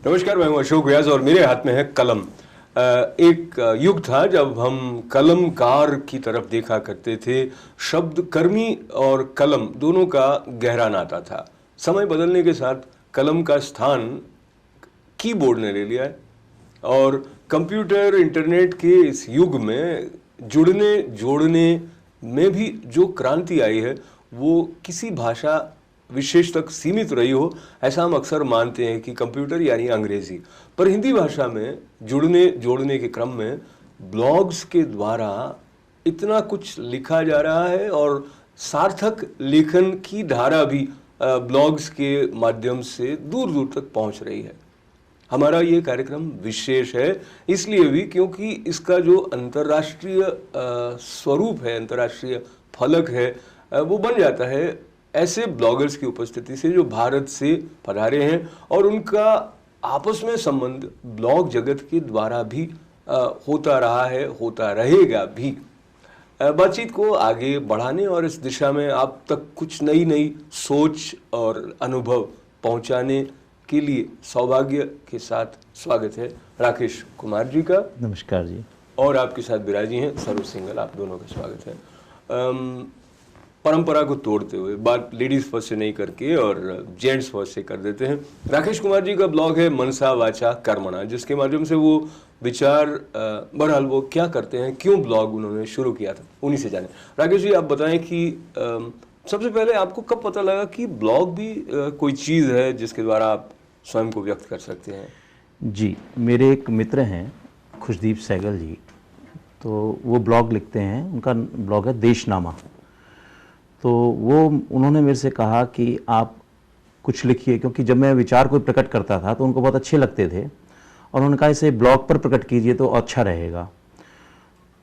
नमस्कार, मैं हूं अशोक व्यास और मेरे हाथ में है कलम। एक युग था जब हम कलमकार की तरफ देखा करते थे। शब्द कर्मी और कलम दोनों का गहरा नाता था। समय बदलने के साथ कलम का स्थान कीबोर्ड ने ले लिया है और कंप्यूटर इंटरनेट के इस युग में जुड़ने जोड़ने में भी जो क्रांति आई है वो किसी भाषा विशेष तक सीमित रही हो, ऐसा हम अक्सर मानते हैं कि कंप्यूटर यानी अंग्रेजी। पर हिंदी भाषा में जुड़ने जोड़ने के क्रम में ब्लॉग्स के द्वारा इतना कुछ लिखा जा रहा है और सार्थक लेखन की धारा भी ब्लॉग्स के माध्यम से दूर दूर तक पहुंच रही है। हमारा ये कार्यक्रम विशेष है इसलिए भी क्योंकि इसका जो अंतर्राष्ट्रीय स्वरूप है, अंतर्राष्ट्रीय फलक है, वो बन जाता है ऐसे ब्लॉगर्स की उपस्थिति से जो भारत से पधारे हैं और उनका आपस में संबंध ब्लॉग जगत के द्वारा भी होता रहा है, होता रहेगा भी। बातचीत को आगे बढ़ाने और इस दिशा में आप तक कुछ नई नई सोच और अनुभव पहुंचाने के लिए सौभाग्य के साथ स्वागत है राकेश कुमार जी का। नमस्कार जी। और आपके साथ विराजी हैं सरोज सिंघल, आप दोनों का स्वागत है। परंपरा को तोड़ते हुए बात लेडीज फर्स्ट से नहीं करके और जेंट्स फर्स्ट से कर देते हैं। राकेश कुमार जी का ब्लॉग है मनसा वाचा कर्मणा, जिसके माध्यम से वो विचार बहरहाल वो क्या करते हैं, क्यों ब्लॉग उन्होंने शुरू किया था, उन्हीं से जाने। राकेश जी आप बताएं कि सबसे पहले आपको कब पता लगा कि ब्लॉग भी कोई चीज़ है जिसके द्वारा आप स्वयं को व्यक्त कर सकते हैं? जी, मेरे एक मित्र हैं खुशदीप सहगल जी, तो वो ब्लॉग लिखते हैं, उनका ब्लॉग है देशनामा। तो वो उन्होंने मेरे से कहा कि आप कुछ लिखिए, क्योंकि जब मैं विचार कोई प्रकट करता था तो उनको बहुत अच्छे लगते थे और उन्होंने कहा इसे ब्लॉग पर प्रकट कीजिए तो अच्छा रहेगा।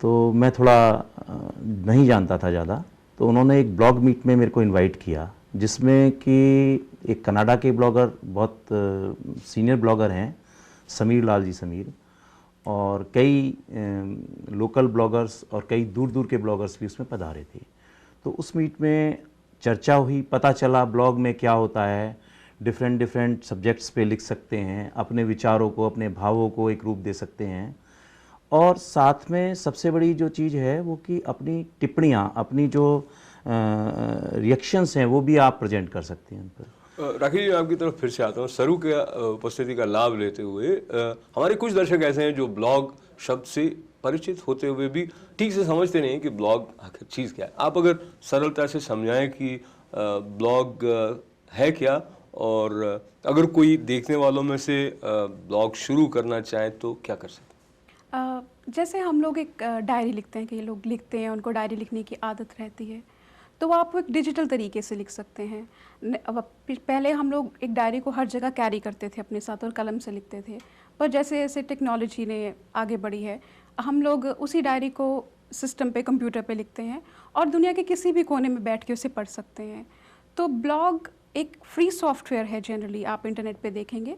तो मैं थोड़ा नहीं जानता था ज़्यादा, तो उन्होंने एक ब्लॉग मीट में मेरे को इनवाइट किया, जिसमें कि एक कनाडा के ब्लॉगर, बहुत सीनियर ब्लॉगर हैं, समीर लाल जी समीर, और कई लोकल ब्लॉगर्स और कई दूर दूर के ब्लॉगर्स भी उसमें पधारे थे। तो उस मीट में चर्चा हुई, पता चला ब्लॉग में क्या होता है, डिफरेंट सब्जेक्ट्स पे लिख सकते हैं, अपने विचारों को, अपने भावों को एक रूप दे सकते हैं, और साथ में सबसे बड़ी जो चीज़ है वो कि अपनी टिप्पणियाँ, अपनी जो रिएक्शंस हैं वो भी आप प्रेजेंट कर सकते हैं उन पर। राकेश जी आपकी तरफ फिर से आता हूँ। सरू के उपस्थिति का लाभ लेते हुए हमारे कुछ दर्शक ऐसे हैं जो ब्लॉग शब्द से परिचित होते हुए भी ठीक से समझते नहीं कि ब्लॉग आखिर चीज़ क्या है। आप अगर सरलता से समझाएं कि ब्लॉग है क्या, और अगर कोई देखने वालों में से ब्लॉग शुरू करना चाहे तो क्या कर सकते हैं? जैसे हम लोग एक डायरी लिखते हैं, कि लोग लिखते हैं, उनको डायरी लिखने की आदत रहती है, तो वो आप एक डिजिटल तरीके से लिख सकते हैं। पहले हम लोग एक डायरी को हर जगह कैरी करते थे अपने साथ और कलम से लिखते थे, पर जैसे जैसे टेक्नोलॉजी ने आगे बढ़ी है, हम लोग उसी डायरी को सिस्टम पे, कंप्यूटर पे लिखते हैं और दुनिया के किसी भी कोने में बैठ के उसे पढ़ सकते हैं। तो ब्लॉग एक फ्री सॉफ्टवेयर है, जनरली आप इंटरनेट पे देखेंगे।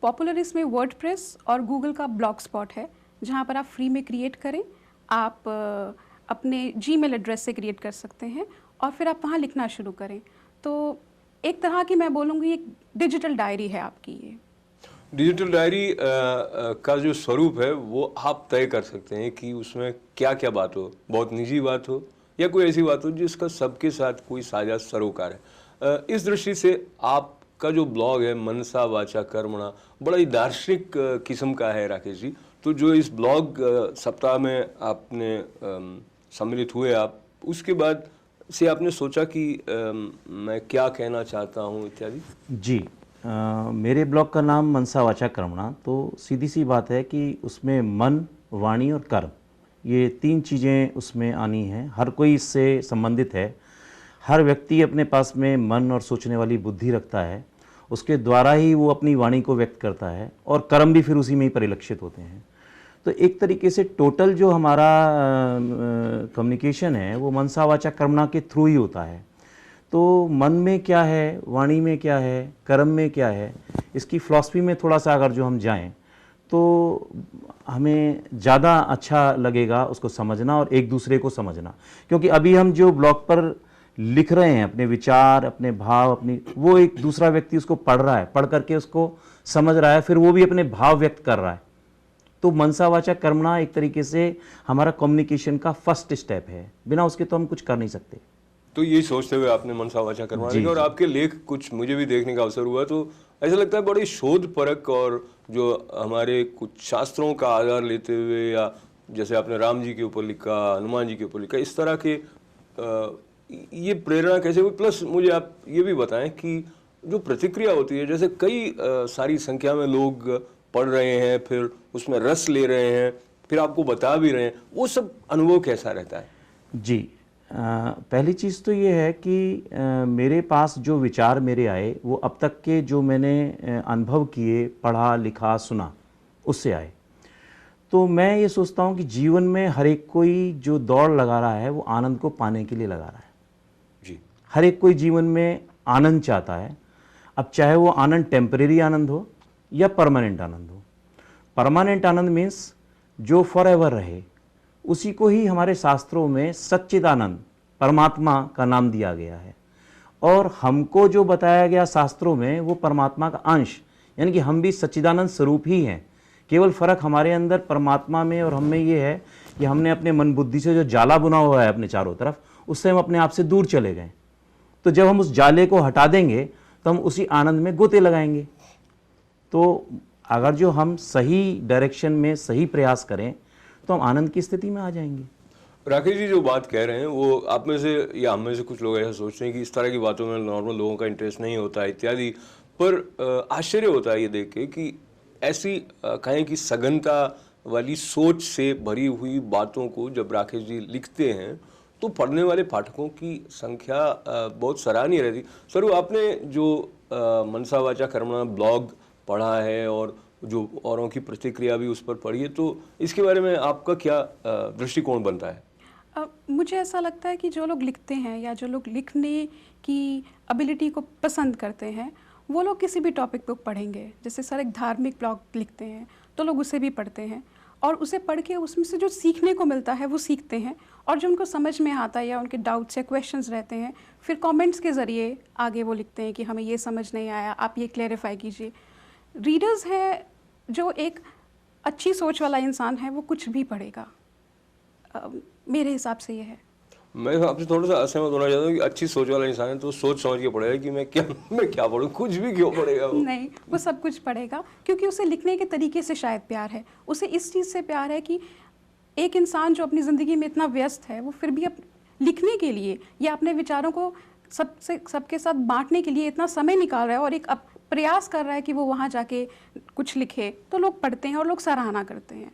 पॉपुलर इसमें वर्डप्रेस और गूगल का ब्लॉग स्पॉट है, जहाँ पर आप फ्री में क्रिएट करें। आप अपने जीमेल एड्रेस से क्रिएट कर सकते हैं और फिर आप वहाँ लिखना शुरू करें। तो एक तरह की मैं बोलूँगी एक डिजिटल डायरी है आपकी। ये डिजिटल डायरी का जो स्वरूप है वो आप तय कर सकते हैं कि उसमें क्या क्या बात हो, बहुत निजी बात हो या कोई ऐसी बात हो जिसका सबके साथ कोई साझा सरोकार है। इस दृष्टि से आपका जो ब्लॉग है मनसा वाचा कर्मणा बड़ा ही दार्शनिक किस्म का है राकेश जी। तो जो इस ब्लॉग सप्ताह में आपने सम्मिलित हुए, आप उसके बाद से आपने सोचा कि मैं क्या कहना चाहता हूँ इत्यादि? जी, मेरे ब्लॉग का नाम मनसा वाचा कर्मणा, तो सीधी सी बात है कि उसमें मन, वाणी और कर्म, ये तीन चीज़ें उसमें आनी हैं। हर कोई इससे संबंधित है। हर व्यक्ति अपने पास में मन और सोचने वाली बुद्धि रखता है, उसके द्वारा ही वो अपनी वाणी को व्यक्त करता है और कर्म भी फिर उसी में ही परिलक्षित होते हैं। तो एक तरीके से टोटल जो हमारा कम्युनिकेशन है वो मनसा वाचा कर्मणा के थ्रू ही होता है। तो मन में क्या है, वाणी में क्या है, कर्म में क्या है, इसकी फ़िलॉसफी में थोड़ा सा अगर जो हम जाएं तो हमें ज़्यादा अच्छा लगेगा उसको समझना और एक दूसरे को समझना। क्योंकि अभी हम जो ब्लॉग पर लिख रहे हैं अपने विचार, अपने भाव, अपनी, वो एक दूसरा व्यक्ति उसको पढ़ रहा है, पढ़ करके उसको समझ रहा है, फिर वो भी अपने भाव व्यक्त कर रहा है। तो मनसा वाचा कर्मणा एक तरीके से हमारा कम्युनिकेशन का फर्स्ट स्टेप है, बिना उसके तो हम कुछ कर नहीं सकते। तो ये सोचते हुए आपने मनसा वाचा कर्मणा जी, लिखा, और जी। आपके लेख कुछ मुझे भी देखने का अवसर हुआ तो ऐसा लगता है बड़ी शोध परक, और जो हमारे कुछ शास्त्रों का आधार लेते हुए, या जैसे आपने राम जी के ऊपर लिखा, हनुमान जी के ऊपर लिखा, इस तरह के ये प्रेरणा कैसे हुई? प्लस मुझे आप ये भी बताएं कि जो प्रतिक्रिया होती है, जैसे कई सारी संख्या में लोग पढ़ रहे हैं, फिर उसमें रस ले रहे हैं, फिर आपको बता भी रहे हैं, वो सब अनुभव कैसा रहता है? जी, पहली चीज़ तो ये है कि मेरे पास जो विचार मेरे आए वो अब तक के जो मैंने अनुभव किए, पढ़ा, लिखा, सुना, उससे आए। तो मैं ये सोचता हूँ कि जीवन में हर एक कोई जो दौड़ लगा रहा है वो आनंद को पाने के लिए लगा रहा है। जी। हर एक कोई जीवन में आनंद चाहता है। अब चाहे वो आनंद टेम्परेरी आनंद हो या परमानेंट आनंद हो। परमानेंट आनंद मीन्स जो फॉर एवर रहे, उसी को ही हमारे शास्त्रों में सच्चिदानंद परमात्मा का नाम दिया गया है। और हमको जो बताया गया शास्त्रों में वो परमात्मा का अंश, यानी कि हम भी सच्चिदानंद स्वरूप ही हैं। केवल फ़र्क हमारे अंदर परमात्मा में और हम में ये है कि हमने अपने मन बुद्धि से जो जाला बुना हुआ है अपने चारों तरफ, उससे हम अपने आप से दूर चले गए। तो जब हम उस जाले को हटा देंगे तो हम उसी आनंद में गोते लगाएंगे। तो अगर जो हम सही डायरेक्शन में सही प्रयास करें तो हम आनंद की स्थिति में आ जाएंगे। राकेश जी जो बात कह रहे हैं वो आप में से या हम में से कुछ लोग ऐसा सोचते हैं कि इस तरह की बातों में नॉर्मल लोगों का इंटरेस्ट नहीं होता है इत्यादि, पर आश्चर्य होता है ये देख के कि ऐसी कहें कि सघनता वाली सोच से भरी हुई बातों को जब राकेश जी लिखते हैं तो पढ़ने वाले पाठकों की संख्या बहुत सराहनीय रहती। सर, आपने जो मनसा वाचा कर्मणा ब्लॉग पढ़ा है और जो औरों की प्रतिक्रिया भी उस पर पढ़ी है, तो इसके बारे में आपका क्या दृष्टिकोण बनता है? मुझे ऐसा लगता है कि जो लोग लिखते हैं या जो लोग लिखने की एबिलिटी को पसंद करते हैं वो लोग किसी भी टॉपिक पे पढ़ेंगे। जैसे सर एक धार्मिक ब्लॉग लिखते हैं तो लोग उसे भी पढ़ते हैं और उसे पढ़ के उसमें से जो सीखने को मिलता है वो सीखते हैं, और जो उनको समझ में आता है या उनके डाउट्स या क्वेश्चंस रहते हैं फिर कमेंट्स के ज़रिए आगे वो लिखते हैं कि हमें ये समझ नहीं आया, आप ये क्लेरिफाई कीजिए। रीडर्स है जो एक अच्छी सोच वाला इंसान है वो कुछ भी पढ़ेगा, मेरे हिसाब से ये है। मैं आपसे थोड़ा सा असहमत होना चाहता हूँ कि अच्छी सोच वाला इंसान है तो सोच समझ के पढ़ेगा कि मैं क्या पढ़ूँ, कुछ भी क्यों पढ़ेगा वो? नहीं, वो सब कुछ पढ़ेगा क्योंकि उसे लिखने के तरीके से शायद प्यार है। उसे इस चीज़ से प्यार है कि एक इंसान जो अपनी ज़िंदगी में इतना व्यस्त है वो फिर भी लिखने के लिए या अपने विचारों को सबके साथ बांटने के लिए इतना समय निकाल रहा है और एक प्रयास कर रहा है कि वो वहाँ जाके कुछ लिखे, तो लोग पढ़ते हैं और लोग सराहना करते हैं।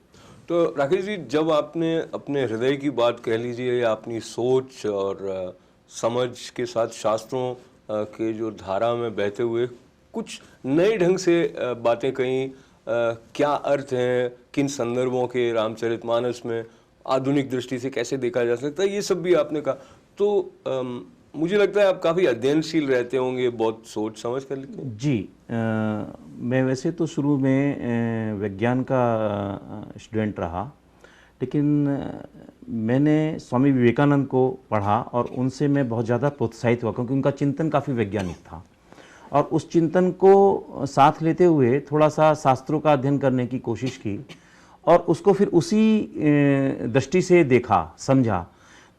तो राकेश जी, जब आपने अपने हृदय की बात कह लीजिए या अपनी सोच और समझ के साथ शास्त्रों के जो धारा में बहते हुए कुछ नए ढंग से बातें कहीं, क्या अर्थ हैं, किन संदर्भों के रामचरितमानस में आधुनिक दृष्टि से कैसे देखा जा सकता है, ये सब भी आपने कहा, तो मुझे लगता है आप काफ़ी अध्ययनशील रहते होंगे, बहुत सोच समझ कर लिखते हैं। जी, मैं वैसे तो शुरू में विज्ञान का स्टूडेंट रहा, लेकिन मैंने स्वामी विवेकानंद को पढ़ा और उनसे मैं बहुत ज़्यादा प्रोत्साहित हुआ क्योंकि उनका चिंतन काफ़ी वैज्ञानिक था। और उस चिंतन को साथ लेते हुए थोड़ा सा शास्त्रों का अध्ययन करने की कोशिश की और उसको फिर उसी दृष्टि से देखा, समझा।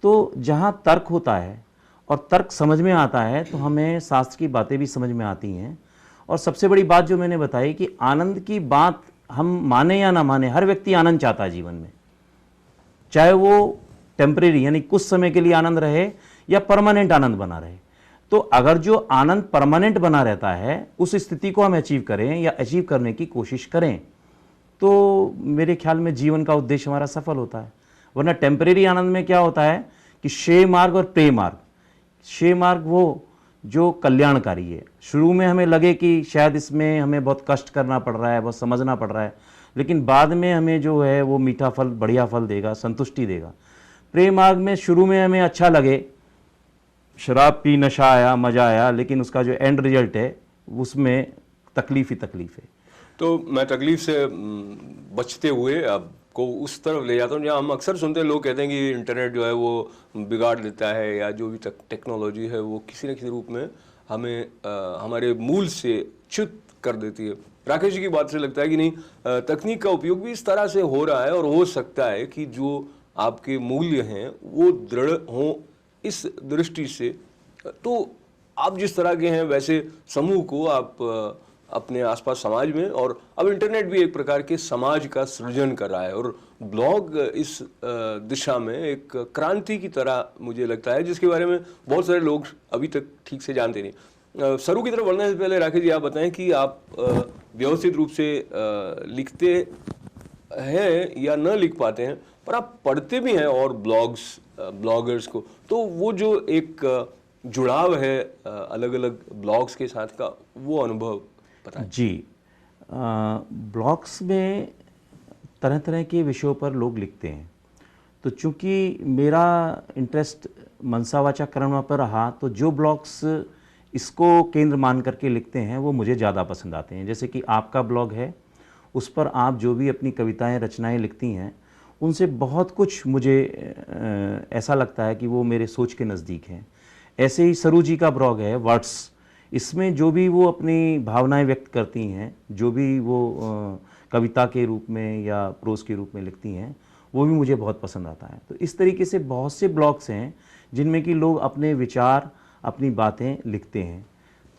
तो जहाँ तर्क होता है और तर्क समझ में आता है तो हमें शास्त्र की बातें भी समझ में आती हैं। और सबसे बड़ी बात जो मैंने बताई कि आनंद की बात हम माने या ना माने, हर व्यक्ति आनंद चाहता है जीवन में, चाहे वो टेम्परेरी यानी कुछ समय के लिए आनंद रहे या परमानेंट आनंद बना रहे। तो अगर जो आनंद परमानेंट बना रहता है उस स्थिति को हम अचीव करें या अचीव करने की कोशिश करें तो मेरे ख्याल में जीवन का उद्देश्य हमारा सफल होता है। वरना टेम्परेरी आनंद में क्या होता है कि श्रेय मार्ग और प्रेय मार्ग, श्रेय मार्ग वो जो कल्याणकारी है, शुरू में हमें लगे कि शायद इसमें हमें बहुत कष्ट करना पड़ रहा है, बहुत समझना पड़ रहा है, लेकिन बाद में हमें जो है वो मीठा फल, बढ़िया फल देगा, संतुष्टि देगा। प्रेम मार्ग में शुरू में हमें अच्छा लगे, शराब पी, नशा आया, मज़ा आया, लेकिन उसका जो एंड रिजल्ट है उसमें तकलीफ ही तकलीफ है। तो मैं तकलीफ से बचते हुए अब को उस तरफ ले जाता हूँ जहाँ हम अक्सर सुनते हैं, लोग कहते हैं कि इंटरनेट जो है वो बिगाड़ देता है, या जो भी टेक्नोलॉजी है वो किसी न किसी रूप में हमें हमारे मूल से च्युत कर देती है। राकेश जी की बात से लगता है कि नहीं, तकनीक का उपयोग भी इस तरह से हो रहा है और हो सकता है कि जो आपके मूल्य हैं वो दृढ़ हों इस दृष्टि से। तो आप जिस तरह के हैं वैसे समूह को आप अपने आसपास समाज में, और अब इंटरनेट भी एक प्रकार के समाज का सृजन कर रहा है, और ब्लॉग इस दिशा में एक क्रांति की तरह मुझे लगता है, जिसके बारे में बहुत सारे लोग अभी तक ठीक से जानते नहीं। सरू की तरफ बढ़ने से पहले राकेश जी आप बताएं कि आप व्यवस्थित रूप से लिखते हैं या न लिख पाते हैं, पर आप पढ़ते भी हैं और ब्लॉगर्स को, तो वो जो एक जुड़ाव है अलग अलग ब्लॉग्स के साथ का, वो अनुभव बताएं। जी, ब्लॉग्स में तरह तरह के विषयों पर लोग लिखते हैं, तो चूंकि मेरा इंटरेस्ट मनसा वाचा कर्मणा पर रहा, तो जो ब्लॉग्स इसको केंद्र मान करके लिखते हैं वो मुझे ज़्यादा पसंद आते हैं। जैसे कि आपका ब्लॉग है, उस पर आप जो भी अपनी कविताएं रचनाएं लिखती हैं, उनसे बहुत कुछ मुझे ऐसा लगता है कि वो मेरे सोच के नज़दीक हैं। ऐसे ही सरू जी का ब्लॉग है वर्ड्स, इसमें जो भी वो अपनी भावनाएं व्यक्त करती हैं, जो भी वो कविता के रूप में या प्रोज के रूप में लिखती हैं, वो भी मुझे बहुत पसंद आता है। तो इस तरीके से बहुत से ब्लॉग्स हैं जिनमें कि लोग अपने विचार, अपनी बातें लिखते हैं।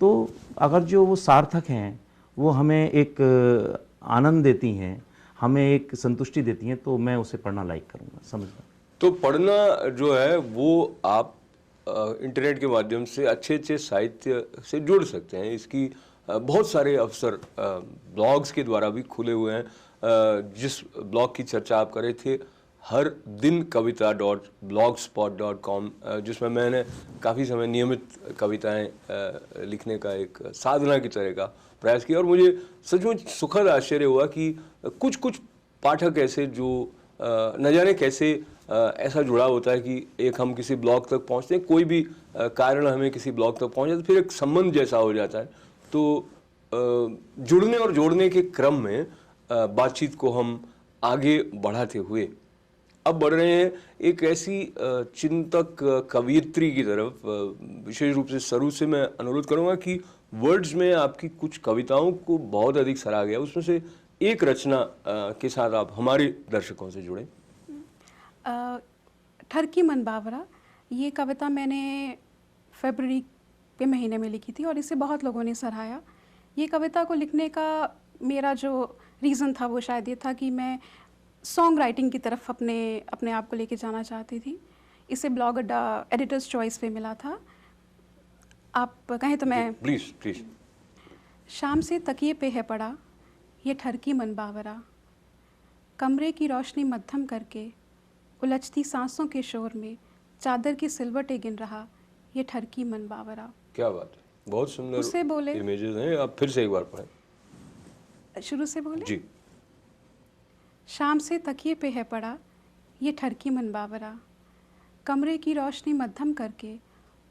तो अगर जो वो सार्थक हैं, वो हमें एक आनंद देती हैं, हमें एक संतुष्टि देती हैं, तो मैं उसे पढ़ना लाइक करूँगा, समझना। तो पढ़ना जो है वो आप इंटरनेट के माध्यम से अच्छे अच्छे साहित्य से जुड़ सकते हैं। इसकी बहुत सारे अवसर ब्लॉग्स के द्वारा भी खुले हुए हैं। जिस ब्लॉग की चर्चा आप कर रहे थे, हर दिन कविता.blogspot.com, जिसमें मैंने काफ़ी समय नियमित कविताएं लिखने का एक साधना की तरह का प्रयास किया, और मुझे सचमुच सुखद आश्चर्य हुआ कि कुछ कुछ पाठक ऐसे जो न जाने कैसे ऐसा जुड़ाव होता है कि एक हम किसी ब्लॉग तक पहुंचते हैं, कोई भी कारण हमें किसी ब्लॉग तक पहुंच जाता है, फिर एक संबंध जैसा हो जाता है। तो जुड़ने और जोड़ने के क्रम में बातचीत को हम आगे बढ़ाते हुए अब बढ़ रहे हैं एक ऐसी चिंतक कवयित्री की तरफ। विशेष रूप से सरू से मैं अनुरोध करूंगा कि वर्ड्स में आपकी कुछ कविताओं को बहुत अधिक सराहा गया, उसमें से एक रचना के साथ आप हमारे दर्शकों से जुड़े। ठरकी मन बावरा, ये कविता मैंने फरवरी के महीने में लिखी थी और इसे बहुत लोगों ने सराहाया। ये कविता को लिखने का मेरा जो रीज़न था वो शायद ये था कि मैं सॉन्ग राइटिंग की तरफ अपने आप को लेके जाना चाहती थी। इसे ब्लॉग अड्डा एडिटर्स चॉइस पे मिला था। आप कहें तो मैं प्लीज। शाम से तकिए पे है पड़ा ये ठरकी मन बावरा, कमरे की रोशनी मध्यम करके उलझती सांसों के शोर में चादर की सिलवटें गिन रहा ये ठरकी मन बावरा। क्या बात है, बहुत सुंदर उससे बोले इमेजेस हैं। आप फिर से एक बार पढ़ें। शुरू से बोले जी। शाम से तकिए पे है पड़ा ये ठरकी मन बावरा, कमरे की रोशनी मध्यम करके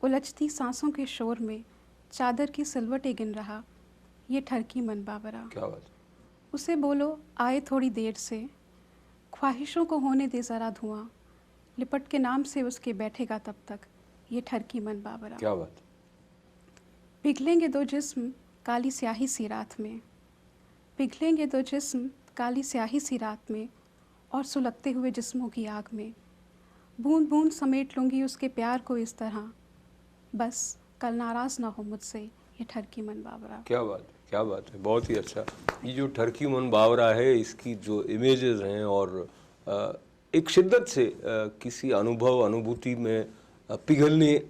उलझती सांसों के शोर में चादर की सिलवटें गिन रहा ये ठरकी मन बावरा। क्या बात। उसे बोलो आए थोड़ी देर से, ख्वाहिशों को होने दे ज़रा धुआं, लिपट के नाम से उसके बैठेगा तब तक ये ठरकी मन बावरा। क्या बात। पिघलेंगे दो जिस्म काली स्याही सी रात में, पिघलेंगे दो जिस्म काली स्याही सी रात में, और सुलगते हुए जिस्मों की आग में बूंद बूंद समेट लूँगी उसके प्यार को इस तरह, बस कल नाराज़ ना हो मुझसे ये ठरकी मन बावरा। क्या बात है, क्या बात है, बहुत ही अच्छा। ये जो ठरकी मन बावरा है, इसकी जो इमेजेस हैं और एक शिद्दत से किसी अनुभूति में पिघलने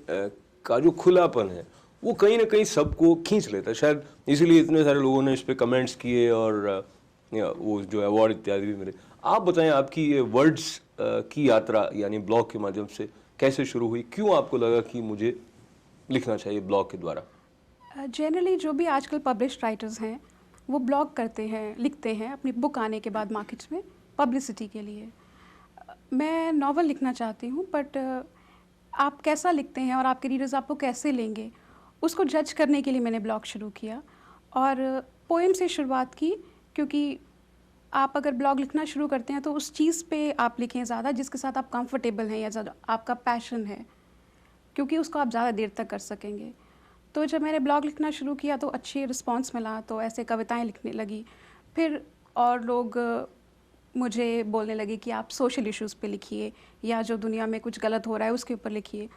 का जो खुलापन है, वो कहीं ना कहीं सबको खींच लेता है। शायद इसीलिए इतने सारे लोगों ने इस पर कमेंट्स किए और वो जो अवार्ड इत्यादि भी मिले। आप बताएं, आपकी ये वर्ड्स की यात्रा यानी ब्लॉग के माध्यम से कैसे शुरू हुई? क्यों आपको लगा कि मुझे लिखना चाहिए ब्लॉग के द्वारा? जनरली जो भी आजकल पब्लिश्ड राइटर्स हैं वो ब्लॉग करते हैं, लिखते हैं अपनी बुक आने के बाद मार्केट्स में पब्लिसिटी के लिए। मैं नॉवल लिखना चाहती हूँ, बट आप कैसा लिखते हैं और आपके रीडर्स आपको कैसे लेंगे उसको जज करने के लिए मैंने ब्लॉग शुरू किया और पोएम से शुरुआत की, क्योंकि आप अगर ब्लॉग लिखना शुरू करते हैं तो उस चीज़ पे आप लिखें ज़्यादा जिसके साथ आप कंफर्टेबल हैं या ज़्यादा आपका पैशन है, क्योंकि उसको आप ज़्यादा देर तक कर सकेंगे। तो जब मैंने ब्लॉग लिखना शुरू किया तो अच्छी रिस्पांस मिला, तो ऐसे कविताएं लिखने लगी। फिर और लोग मुझे बोलने लगे कि आप सोशल इश्यूज़ पे लिखिए या जो दुनिया में कुछ गलत हो रहा है उसके ऊपर लिखिए।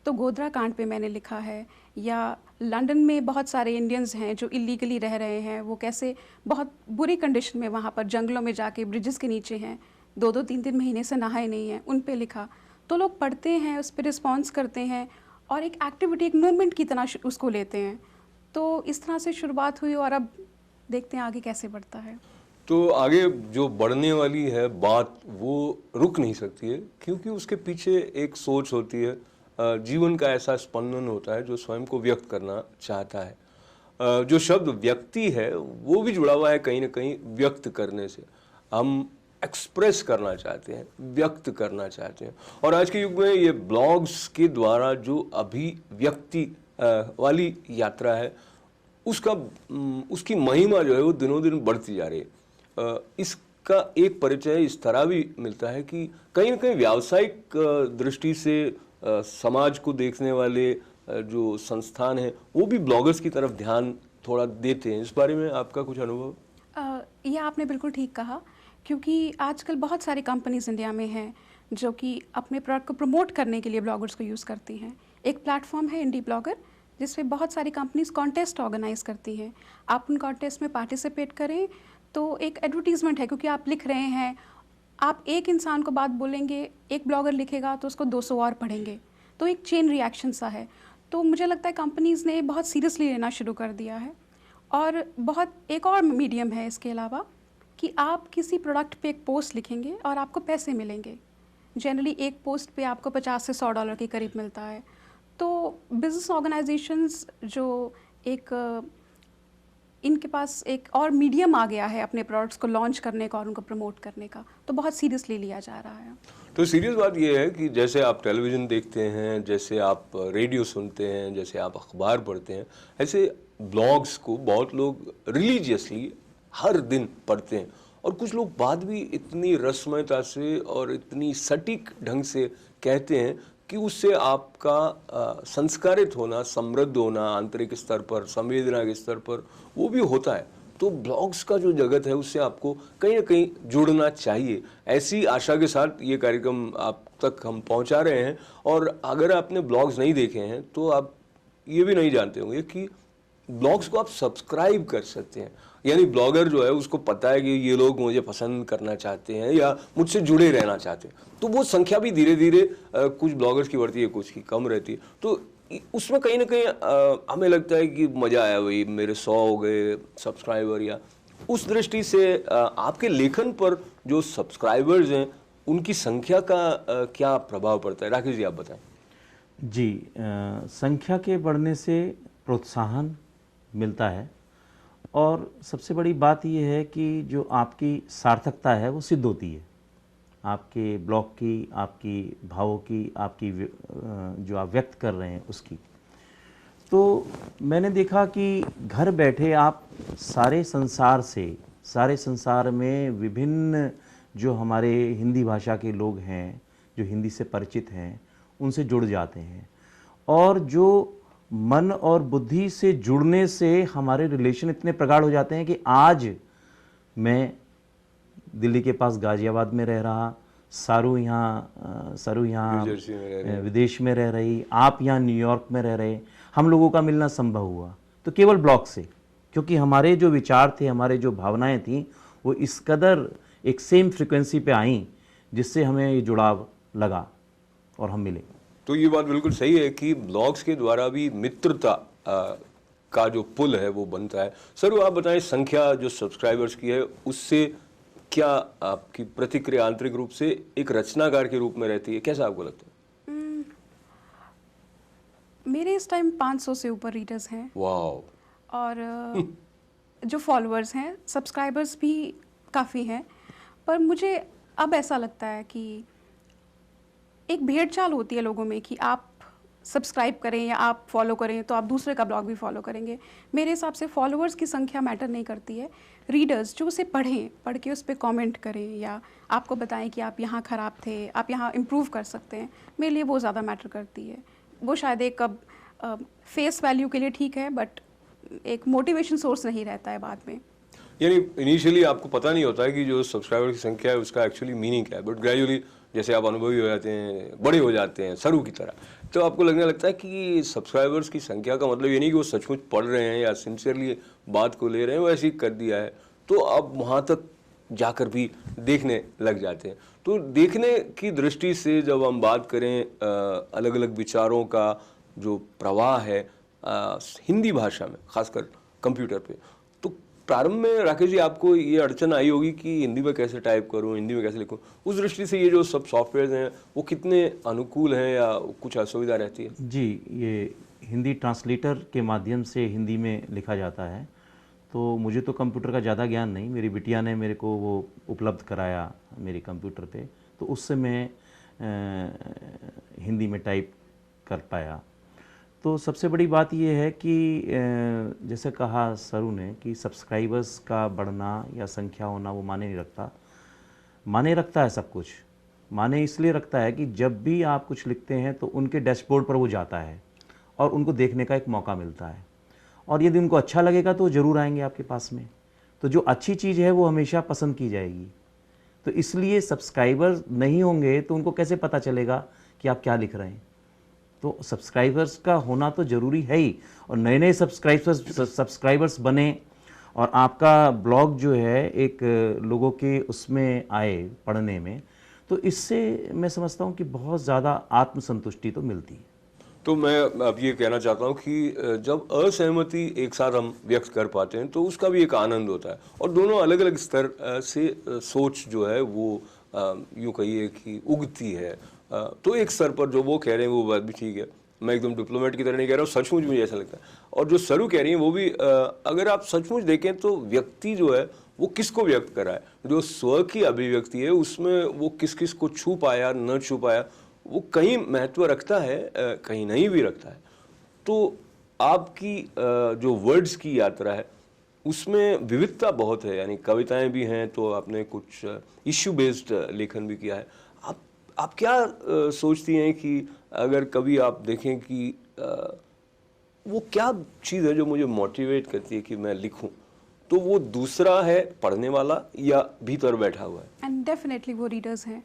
तो गोधरा कांड पे मैंने लिखा है, या लंदन में बहुत सारे इंडियंस हैं जो इलीगली रह रहे हैं, वो कैसे बहुत बुरी कंडीशन में वहाँ पर जंगलों में जाके ब्रिजेस के नीचे हैं, 2-2 3-3 महीने से नहाए नहीं हैं, उन पे लिखा। तो लोग पढ़ते हैं, उस पर रिस्पॉन्स करते हैं और एक एक्टिविटी, एक मूवमेंट की तरह उसको लेते हैं। तो इस तरह से शुरुआत हुई और अब देखते हैं आगे कैसे बढ़ता है। तो आगे जो बढ़ने वाली है बात वो रुक नहीं सकती है, क्योंकि उसके पीछे एक सोच होती है, जीवन का ऐसा स्पंदन होता है जो स्वयं को व्यक्त करना चाहता है। जो शब्द व्यक्ति है वो भी जुड़ा हुआ है कहीं ना कहीं व्यक्त करने से। हम एक्सप्रेस करना चाहते हैं, व्यक्त करना चाहते हैं, और आज के युग में ये ब्लॉग्स के द्वारा जो अभिव्यक्ति वाली यात्रा है उसकी महिमा जो है वो दिनों दिन बढ़ती जा रही है। इसका एक परिचय इस तरह भी मिलता है कि कहीं ना कहीं व्यावसायिक दृष्टि से समाज को देखने वाले जो संस्थान हैं वो भी ब्लॉगर्स की तरफ ध्यान थोड़ा देते हैं। इस बारे में आपका कुछ अनुभव? ये आपने बिल्कुल ठीक कहा, क्योंकि आजकल बहुत सारी कंपनीज इंडिया में हैं जो कि अपने प्रोडक्ट को प्रमोट करने के लिए ब्लॉगर्स को यूज़ करती हैं। एक प्लेटफॉर्म है इंडी ब्लॉगर, जिसमें बहुत सारी कंपनीज कॉन्टेस्ट ऑर्गेनाइज करती हैं। आप उन कॉन्टेस्ट में पार्टिसिपेट करें तो एक एडवर्टीजमेंट है, क्योंकि आप लिख रहे हैं, आप एक इंसान को बात बोलेंगे, एक ब्लॉगर लिखेगा तो उसको 200 और पढ़ेंगे, तो एक चेन रिएक्शन सा है। तो मुझे लगता है कंपनीज़ ने बहुत सीरियसली लेना शुरू कर दिया है। और बहुत एक और मीडियम है इसके अलावा कि आप किसी प्रोडक्ट पे एक पोस्ट लिखेंगे और आपको पैसे मिलेंगे। जनरली एक पोस्ट पे आपको $50 से $100 के करीब मिलता है। तो बिज़नेस ऑर्गेनाइजेशंस जो इनके पास एक और मीडियम आ गया है अपने प्रोडक्ट्स को लॉन्च करने का और उनको प्रमोट करने का, तो बहुत सीरियसली लिया जा रहा है। तो सीरियस बात यह है कि जैसे आप टेलीविज़न देखते हैं, जैसे आप रेडियो सुनते हैं, जैसे आप अखबार पढ़ते हैं, ऐसे ब्लॉग्स को बहुत लोग रिलीजियसली हर दिन पढ़ते हैं, और कुछ लोग बात भी इतनी रसमयता से और इतनी सटीक ढंग से कहते हैं कि उससे आपका संस्कारित होना, समृद्ध होना आंतरिक स्तर पर, संवेदना के स्तर पर वो भी होता है। तो ब्लॉग्स का जो जगत है उससे आपको कहीं ना कहीं जुड़ना चाहिए। ऐसी आशा के साथ ये कार्यक्रम आप तक हम पहुंचा रहे हैं। और अगर आपने ब्लॉग्स नहीं देखे हैं तो आप ये भी नहीं जानते होंगे कि ब्लॉग्स को आप सब्सक्राइब कर सकते हैं। यानी ब्लॉगर जो है उसको पता है कि ये लोग मुझे पसंद करना चाहते हैं या मुझसे जुड़े रहना चाहते हैं, तो वो संख्या भी धीरे धीरे कुछ ब्लॉगर्स की बढ़ती है, कुछ की कम रहती है। तो उसमें कहीं ना कहीं हमें लगता है कि मज़ा आया, भाई मेरे 100 हो गए सब्सक्राइबर, या उस दृष्टि से आपके लेखन पर जो सब्सक्राइबर्स हैं उनकी संख्या का क्या प्रभाव पड़ता है? राकेश जी आप बताएं। जी, संख्या के बढ़ने से प्रोत्साहन मिलता है, और सबसे बड़ी बात यह है कि जो आपकी सार्थकता है वो सिद्ध होती है, आपके ब्लॉग की, आपकी भावों की, आपकी जो आप व्यक्त कर रहे हैं उसकी। तो मैंने देखा कि घर बैठे आप सारे संसार में विभिन्न जो हमारे हिंदी भाषा के लोग हैं, जो हिंदी से परिचित हैं, उनसे जुड़ जाते हैं, और जो मन और बुद्धि से जुड़ने से हमारे रिलेशन इतने प्रगाढ़ हो जाते हैं कि आज मैं दिल्ली के पास गाजियाबाद में रह रहा, सारू यहाँ विदेश में रह रही, आप यहाँ न्यूयॉर्क में रह रहे, हम लोगों का मिलना संभव हुआ तो केवल ब्लॉग से, क्योंकि हमारे जो विचार थे, हमारे जो भावनाएं थीं, वो इस कदर एक सेम फ्रिक्वेंसी पे आईं जिससे हमें ये जुड़ाव लगा और हम मिले। तो ये बात बिल्कुल सही है कि ब्लॉग्स के द्वारा भी मित्रता का जो पुल है वो बनता है। सर आप बताएं, संख्या जो सब्सक्राइबर्स की है उससे क्या आपकी प्रतिक्रिया आंतरिक रूप से एक रचनाकार के रूप में रहती है? कैसा आपको लगता है? मेरे इस टाइम 500 से ऊपर रीडर्स हैं। वाह। और जो फॉलोअर्स हैं, सब्सक्राइबर्स भी काफ़ी हैं, पर मुझे अब ऐसा लगता है कि एक भेड़चाल होती है लोगों में कि आप सब्सक्राइब करें या आप फॉलो करें तो आप दूसरे का ब्लॉग भी फॉलो करेंगे। मेरे हिसाब से फॉलोअर्स की संख्या मैटर नहीं करती है, रीडर्स जो उसे पढ़ के उस पर कमेंट करें या आपको बताएं कि आप यहाँ ख़राब थे, आप यहाँ इम्प्रूव कर सकते हैं, मेरे लिए वो ज़्यादा मैटर करती है। वो शायद एक अब फेस वैल्यू के लिए ठीक है, बट एक मोटिवेशन सोर्स नहीं रहता है बाद में। यानी इनिशियली आपको पता नहीं होता है कि जो सब्सक्राइबर की संख्या है उसका एक्चुअली मीनिंग क्या है, बट ग्रेजुअली जैसे आप अनुभवी हो जाते हैं, बड़े हो जाते हैं सरू की तरह, तो आपको लगने लगता है कि सब्सक्राइबर्स की संख्या का मतलब ये नहीं कि वो सचमुच पढ़ रहे हैं या सिंसियरली बात को ले रहे हैं, वो ऐसे ही कर दिया है, तो आप वहाँ तक जाकर भी देखने लग जाते हैं। तो देखने की दृष्टि से जब हम बात करें अलग अलग विचारों का जो प्रवाह है हिंदी भाषा में, खासकर कंप्यूटर पे, तो प्रारंभ में राकेश जी आपको ये अड़चन आई होगी कि हिंदी में कैसे टाइप करूं, हिंदी में कैसे लिखूं। उस दृष्टि से ये जो सब सॉफ्टवेयर हैं वो कितने अनुकूल हैं या कुछ असुविधा रहती है? जी, ये हिंदी ट्रांसलेटर के माध्यम से हिंदी में लिखा जाता है, तो मुझे तो कंप्यूटर का ज़्यादा ज्ञान नहीं, मेरी बिटिया ने मेरे को वो उपलब्ध कराया मेरे कंप्यूटर पे, तो उससे मैं हिंदी में टाइप कर पाया। तो सबसे बड़ी बात ये है कि जैसे कहा सरू ने कि सब्सक्राइबर्स का बढ़ना या संख्या होना वो माने नहीं रखता। माने रखता है सब कुछ, माने इसलिए रखता है कि जब भी आप कुछ लिखते हैं तो उनके डैशबोर्ड पर वो जाता है और उनको देखने का एक मौका मिलता है, और यदि उनको अच्छा लगेगा तो ज़रूर आएंगे आपके पास में। तो जो अच्छी चीज़ है वो हमेशा पसंद की जाएगी। तो इसलिए सब्सक्राइबर्स नहीं होंगे तो उनको कैसे पता चलेगा कि आप क्या लिख रहे हैं। तो सब्सक्राइबर्स का होना तो ज़रूरी है ही, और नए नए सब्सक्राइबर्स बने और आपका ब्लॉग जो है एक लोगों के उसमें आए पढ़ने में, तो इससे मैं समझता हूँ कि बहुत ज़्यादा आत्मसंतुष्टि तो मिलती है। तो मैं अब ये कहना चाहता हूँ कि जब असहमति एक साथ हम व्यक्त कर पाते हैं तो उसका भी एक आनंद होता है, और दोनों अलग अलग स्तर से सोच जो है वो यूँ कहिए कि उगती है। तो एक स्तर पर जो वो कह रहे हैं वो बात भी ठीक है, मैं एकदम डिप्लोमेट की तरह नहीं कह रहा हूँ, सचमुच मुझे ऐसा लगता है। और जो सरू कह रही हैं वो भी अगर आप सचमुच देखें तो व्यक्ति जो है वो किसको व्यक्त कर रहा है, जो स्व की अभिव्यक्ति है उसमें वो किस किस को छू पाया न छू पाया वो कहीं महत्व रखता है, कहीं नहीं भी रखता है। तो आपकी जो वर्ड्स की यात्रा है उसमें विविधता बहुत है, यानी कविताएं भी हैं, तो आपने कुछ इश्यू बेस्ड लेखन भी किया है। आप क्या सोचती हैं कि अगर कभी आप देखें कि वो क्या चीज़ है जो मुझे मोटिवेट करती है कि मैं लिखूं, तो वो दूसरा है पढ़ने वाला या भीतर बैठा हुआ है? एंड डेफिनेटली वो रीडर्स हैं।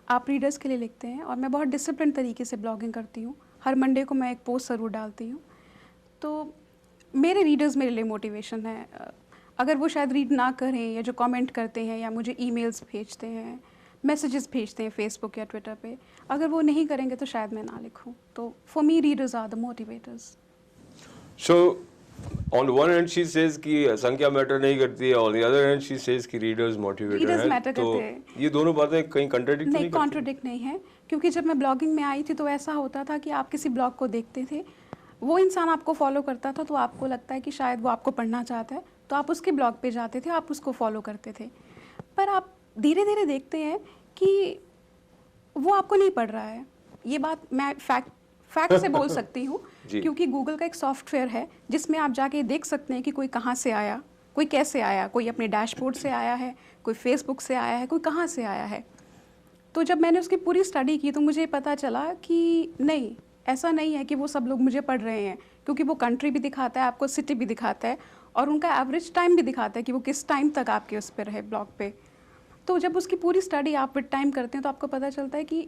आप रीडर्स के लिए लिखते हैं, और मैं बहुत डिसिप्लिन तरीके से ब्लॉगिंग करती हूँ। हर मंडे को मैं एक पोस्ट ज़रूर डालती हूँ, तो मेरे रीडर्स मेरे लिए मोटिवेशन है। अगर वो शायद रीड ना करें या जो कमेंट करते हैं या मुझे ईमेल्स भेजते हैं, मैसेजेस भेजते हैं फेसबुक या ट्विटर पे, अगर वो नहीं करेंगे तो शायद मैं ना लिखूं। तो for me readers are the motivators. So on one hand she says कि संख्या मैटर नहीं करती है, on the other hand she says कि रीडर्स मोटिवेटर Readers हैं, matter तो करते हैं। ये दोनों बातें कहीं कंट्राडिक्ट नहीं, नहीं करती? कॉन्ट्रोडिक्ट नहीं है, क्योंकि जब मैं ब्लॉगिंग में आई थी तो ऐसा होता था कि आप किसी ब्लॉग को देखते थे, वो इंसान आपको फॉलो करता था, तो आपको लगता है कि शायद वो आपको पढ़ना चाहता है, तो आप उसके ब्लॉग पे जाते थे, आप उसको फॉलो करते थे। पर आप धीरे धीरे देखते हैं कि वो आपको नहीं पढ़ रहा है। ये बात मैं फैक्ट से बोल सकती हूँ, क्योंकि गूगल का एक सॉफ्टवेयर है जिसमें आप जाके देख सकते हैं कि कोई कहाँ से आया, कोई कैसे आया, कोई अपने डैशबोर्ड से आया है, कोई फेसबुक से आया है, कोई कहाँ से आया है। तो जब मैंने उसकी पूरी स्टडी की तो मुझे पता चला कि नहीं, ऐसा नहीं है कि वो सब लोग मुझे पढ़ रहे हैं, क्योंकि वो कंट्री भी दिखाता है आपको, सिटी भी दिखाता है, और उनका एवरेज टाइम भी दिखाता है कि वो किस टाइम तक आपके उस पर रहे ब्लॉग पे। तो जब उसकी पूरी स्टडी आप विद टाइम करते हैं तो आपको पता चलता है कि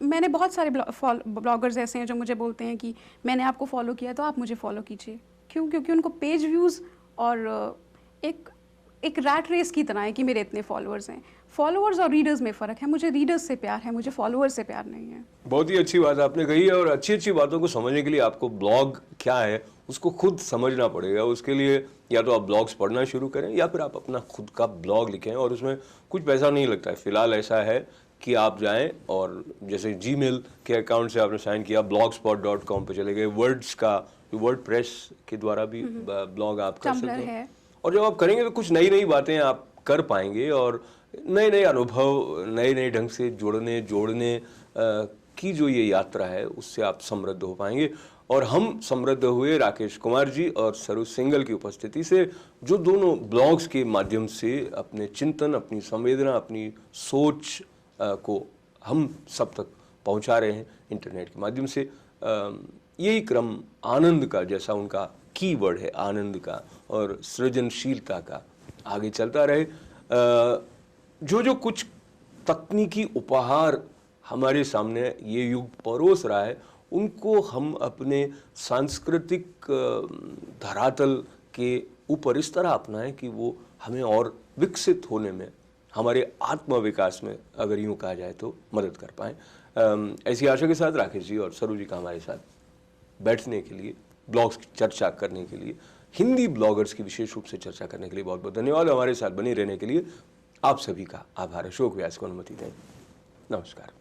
मैंने बहुत सारे ब्लॉगर्स ऐसे हैं जो मुझे बोलते हैं कि मैंने आपको फॉलो किया तो आप मुझे फॉलो कीजिए। क्यों? क्योंकि उनको पेज व्यूज़ और एक रैट रेस की तरह है कि मेरे इतने फॉलोअर्स हैं। फॉलोअर्स और रीडर्स में फ़र्क है, मुझे रीडर्स से प्यार है, मुझे फॉलोअर्स से प्यार नहीं है। बहुत ही अच्छी बात आपने कही है, और अच्छी अच्छी बातों को समझने के लिए आपको ब्लॉग क्या है उसको खुद समझना पड़ेगा। उसके लिए या तो आप ब्लॉग्स पढ़ना शुरू करें या फिर आप अपना खुद का ब्लॉग लिखें, और उसमें कुछ पैसा नहीं लगता है। फिलहाल ऐसा है कि आप जाएं और जैसे जीमेल के अकाउंट से आपने साइन किया, blogspot.com पे चले गए, वर्ड्स का वर्डप्रेस के द्वारा भी ब्लॉग आप कर सकते हैं, और जब आप करेंगे तो कुछ नई नई बातें आप कर पाएंगे, और नए नए अनुभव, नए नए ढंग से जोड़ने की जो ये यात्रा है उससे आप समृद्ध हो पाएंगे। और हम समृद्ध हुए राकेश कुमार जी और सरू सिंगल की उपस्थिति से, जो दोनों ब्लॉग्स के माध्यम से अपने चिंतन, अपनी संवेदना, अपनी सोच को हम सब तक पहुंचा रहे हैं इंटरनेट के माध्यम से। यही क्रम आनंद का, जैसा उनका कीवर्ड है आनंद का और सृजनशीलता का, आगे चलता रहे। जो कुछ तकनीकी उपहार हमारे सामने ये युग परोस रहा है, उनको हम अपने सांस्कृतिक धरातल के ऊपर इस तरह अपनाएं कि वो हमें और विकसित होने में, हमारे आत्म विकास में, अगर यूँ कहा जाए तो, मदद कर पाएँ। ऐसी आशा के साथ राकेश जी और सरू जी का हमारे साथ बैठने के लिए, ब्लॉग्स की चर्चा करने के लिए, हिंदी ब्लॉगर्स की विशेष रूप से चर्चा करने के लिए बहुत बहुत धन्यवाद। हमारे साथ बने रहने के लिए आप सभी का आभार। अशोक व्यास को अनुमति दें। नमस्कार।